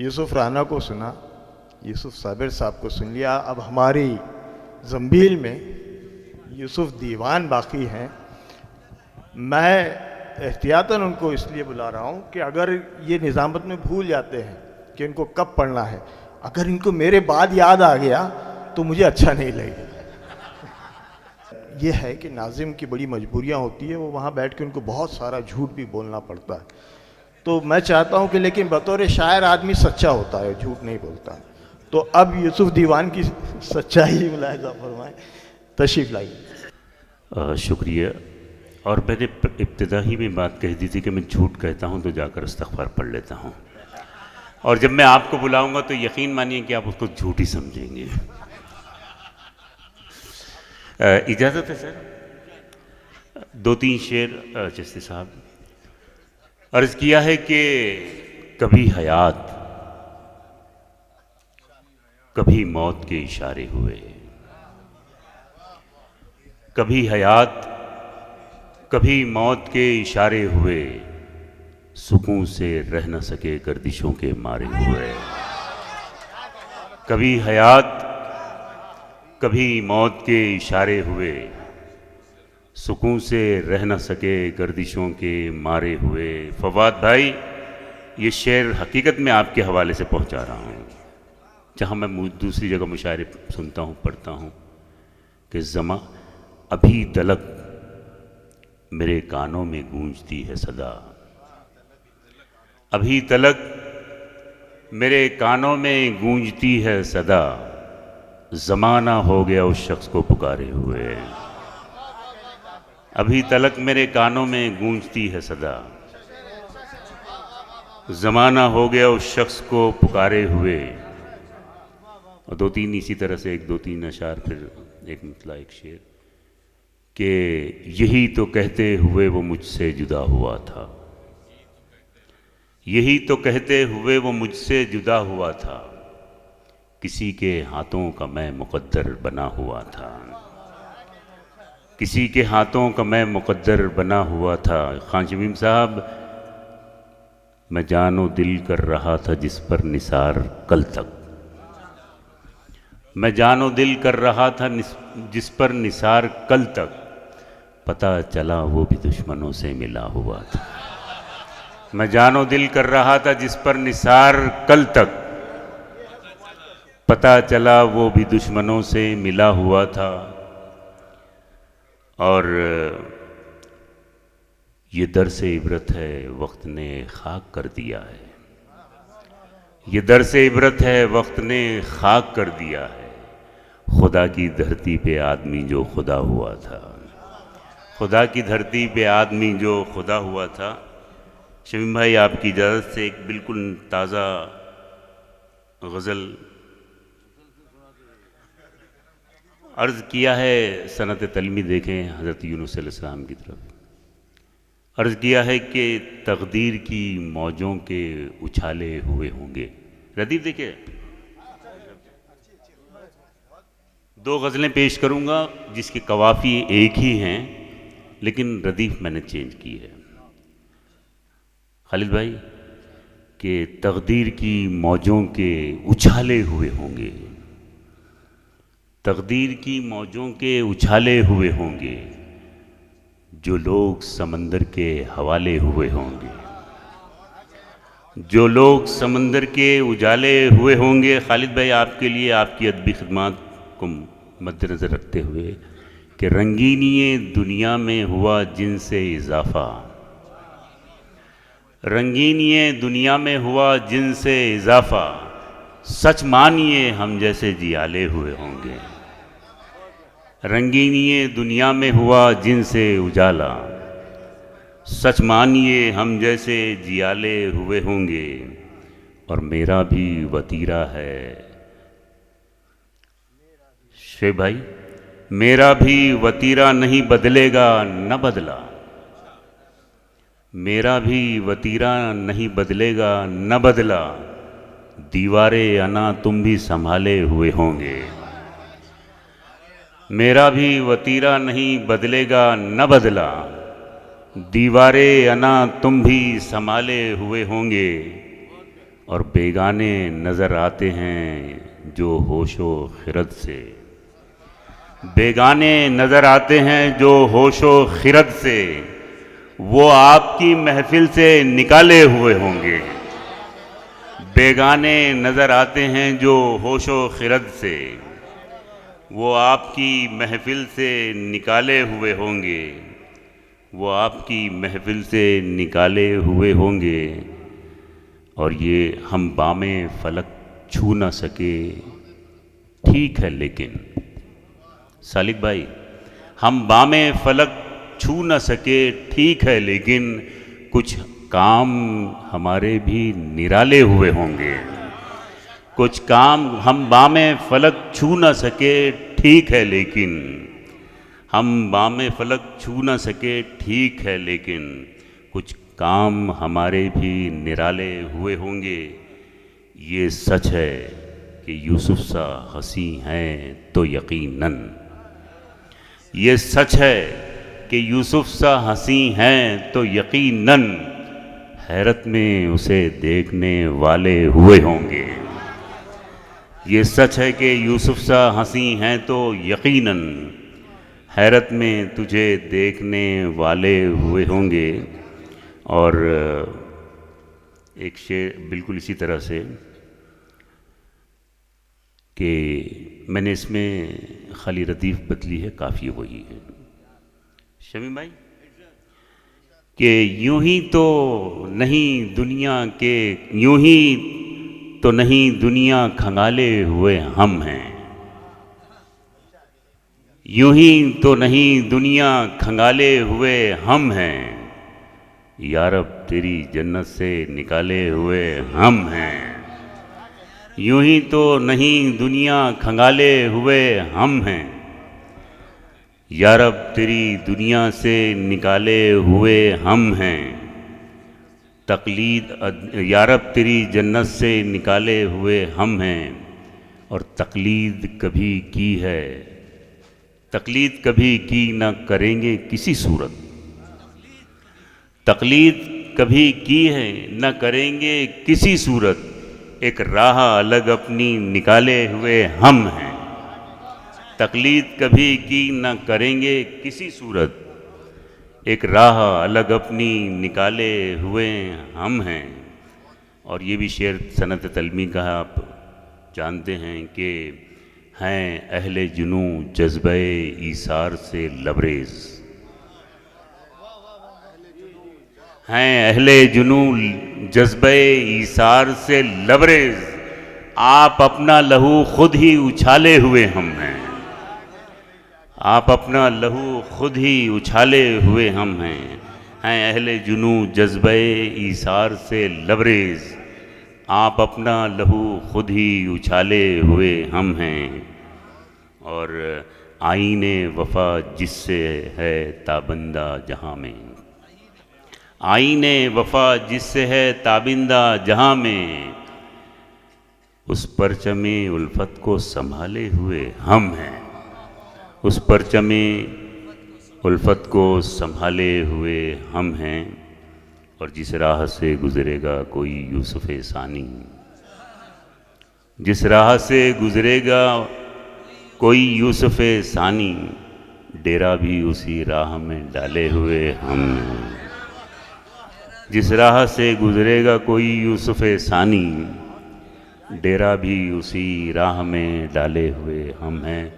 यूसुफ राना को सुना, यूसुफ साबिर साहब को सुन लिया, अब हमारी जंबील में यूसुफ दीवान बाकी हैं। मैं एहतियातन उनको इसलिए बुला रहा हूँ कि अगर ये निज़ामत में भूल जाते हैं कि इनको कब पढ़ना है, अगर इनको मेरे बाद याद आ गया तो मुझे अच्छा नहीं लगेगा। ये है कि नाजिम की बड़ी मजबूरियाँ होती है, वो वहाँ बैठ के उनको बहुत सारा झूठ भी बोलना पड़ता है। तो मैं चाहता हूँ कि लेकिन बतौर शायर आदमी सच्चा होता है, झूठ नहीं बोलता। तो अब यूसुफ दीवान की सच्चाई मुलाहिजा फरमाएं, तशरीफ़ लाइए। शुक्रिया। और मैंने इब्तिदा ही में बात कह दी थी कि मैं झूठ कहता हूँ तो जाकर इस्तग़फ़ार पढ़ लेता हूँ, और जब मैं आपको बुलाऊंगा तो यकीन मानिए कि आप उसको झूठ ही समझेंगे। इजाज़त है सर? 2-3 शेर चिश्ती साहब। अर्ज़ किया है कि कभी हयात कभी मौत के इशारे हुए, कभी हयात कभी मौत के इशारे हुए, सुकून से रह न सके गर्दिशों के मारे हुए। कभी हयात कभी मौत के इशारे हुए, सुकून से रह न सके गर्दिशों के मारे हुए। फवाद भाई, ये शेर हकीकत में आपके हवाले से पहुंचा रहा हूँ, जहाँ मैं दूसरी जगह मुशायरे सुनता हूँ, पढ़ता हूँ कि ज़मा अभी तलक मेरे कानों में गूंजती है सदा, अभी तलक मेरे कानों में गूंजती है सदा, ज़माना हो गया उस शख्स को पुकारे हुए। अभी तलक मेरे कानों में गूंजती है सदा, ज़माना हो गया उस शख्स को पुकारे हुए। और 2-3 इसी तरह से 1-2-3 अशार, फिर एक मतला एक शेर कि यही तो कहते हुए वो मुझसे जुदा हुआ था, यही तो कहते हुए वो मुझसे जुदा हुआ था, किसी के हाथों का मैं मुक़द्दर बना हुआ था, किसी के हाथों का मैं मुक़द्दर बना हुआ था। खान शमीम साहब, मैं जानो दिल कर रहा था जिस पर निसार कल तक, मैं जानो दिल कर रहा था जिस पर निसार कल तक, पता चला वो भी दुश्मनों से मिला हुआ था। मैं जानो दिल कर रहा था जिस पर निसार कल तक, पता चला वो भी दुश्मनों से मिला हुआ था। और ये दर्स इबरत है वक्त ने खाक कर दिया है, ये दर्स इबरत है वक्त ने खाक कर दिया है, खुदा की धरती पे आदमी जो खुदा हुआ था, खुदा की धरती पे आदमी जो खुदा हुआ था। शमीम भाई, आपकी इजाज़त से एक बिल्कुल ताज़ा गज़ल अर्ज़ किया है। सनत तलमी देखें हज़रत यूनुस अलैहिस्सलाम की तरफ, अर्ज़ किया है कि तकदीर की मौजों के उछाले हुए होंगे। रदीफ देखिए, 2 गज़लें पेश करूँगा जिसके कवाफ़ी एक ही हैं, लेकिन रदीफ मैंने चेंज की है। खालिद भाई, कि तकदीर की मौजों के उछाले हुए होंगे, तकदीर की मौजों के उछाले हुए होंगे, जो लोग समंदर के हवाले हुए होंगे, जो लोग समंदर के उजाले हुए होंगे। खालिद भाई, आपके लिए आपकी अदबी खिदमात को मद्देनज़र रखते हुए कि रंगीनी दुनिया में हुआ जिनसे इजाफ़ा, रंगीनी दुनिया में हुआ जिनसे इजाफ़ा, सच मानिए हम जैसे जियाले हुए होंगे। रंगीनी दुनिया में हुआ जिनसे उजाला, सच मानिए हम जैसे जियाले हुए होंगे। और मेरा भी वतीरा है शेख भाई, मेरा भी वतीरा नहीं बदलेगा न बदला, मेरा भी वतीरा नहीं बदलेगा न बदला, दीवारे अना तुम भी संभाले हुए होंगे। मेरा भी वतीरा नहीं बदलेगा न बदला, दीवारे अना तुम भी संभाले हुए होंगे। और बेगाने नज़र आते हैं जो होशो खिरत से। बेगाने नज़र आते हैं जो होशो खिरत से, वो आपकी महफिल से निकाले हुए होंगे। बेगाने नज़र आते हैं जो होशो खिरत से, वो आपकी महफिल से निकाले हुए होंगे। वो आपकी महफिल से निकाले हुए होंगे। और ये हम बामे फलक छू ना सके ठीक है लेकिन, सालिक भाई, हम बामे फलक छू ना सके ठीक है लेकिन कुछ काम हमारे भी निराले हुए होंगे। कुछ काम हम बामे फलक छू ना सके ठीक है लेकिन, हम बामे फलक छू ना सके ठीक है लेकिन कुछ काम हमारे भी निराले हुए होंगे। ये सच है कि यूसुफ सा हंसी हैं तो यकीनन, ये सच है कि यूसुफ सा हंसी हैं तो यकीनन हैरत में उसे देखने वाले हुए होंगे। ये सच है कि यूसुफ सा हंसी हैं तो यकीनन हैरत में तुझे देखने वाले हुए होंगे। और एक शेर बिल्कुल इसी तरह से कि मैंने इसमें खाली रदीफ बदली है, काफ़ी वही है शमीम भाई, कि यूं ही तो नहीं दुनिया के, यूं ही तो नहीं दुनिया खंगाले हुए हम हैं। यूं ही तो नहीं दुनिया खंगाले हुए हम हैं, यारब तेरी जन्नत से निकाले हुए हम हैं। यूं ही तो नहीं दुनिया खंगाले हुए हम हैं, यारब तेरी दुनिया से निकाले हुए हम हैं। तकलीद यारब तेरी जन्नत से निकाले हुए हम हैं। और तकलीद कभी की है, तकलीद कभी की न करेंगे किसी सूरत। तकलीद कभी की है न करेंगे किसी सूरत, एक राह अलग अपनी निकाले हुए हम हैं। तकलीद कभी की न करेंगे किसी सूरत, एक राह अलग अपनी निकाले हुए हम हैं। और ये भी शेर सनत तलमी का आप जानते हैं कि हैं अहले जुनू जज्बे ईसार से लबरेज़, हैं अहले जुनू जज्बे ईसार से लबरेज़, आप अपना लहू खुद ही उछाले हुए हम हैं। आप अपना लहू खुद ही उछाले हुए हम हैं। हैं अहले जुनू जज्बे ईसार से लबरेज़, आप अपना लहू खुद ही उछाले हुए हम हैं। और आईने वफ़ा जिससे है ताबिंदा जहाँ में, आईने वफ़ा जिससे है ताबिंदा जहाँ में, उस परचमे उल्फत को संभाले हुए हम हैं। उस परचमे उल्फत को संभाले हुए हम हैं। और जिस राह से गुज़रेगा कोई यूसुफ़ सानी, जिस राह से गुज़रेगा कोई यूसुफ़ सानी, डेरा भी उसी राह में डाले हुए हम हैं। जिस राह से गुज़रेगा कोई यूसुफ़ सानी, डेरा भी उसी राह में डाले हुए हम हैं।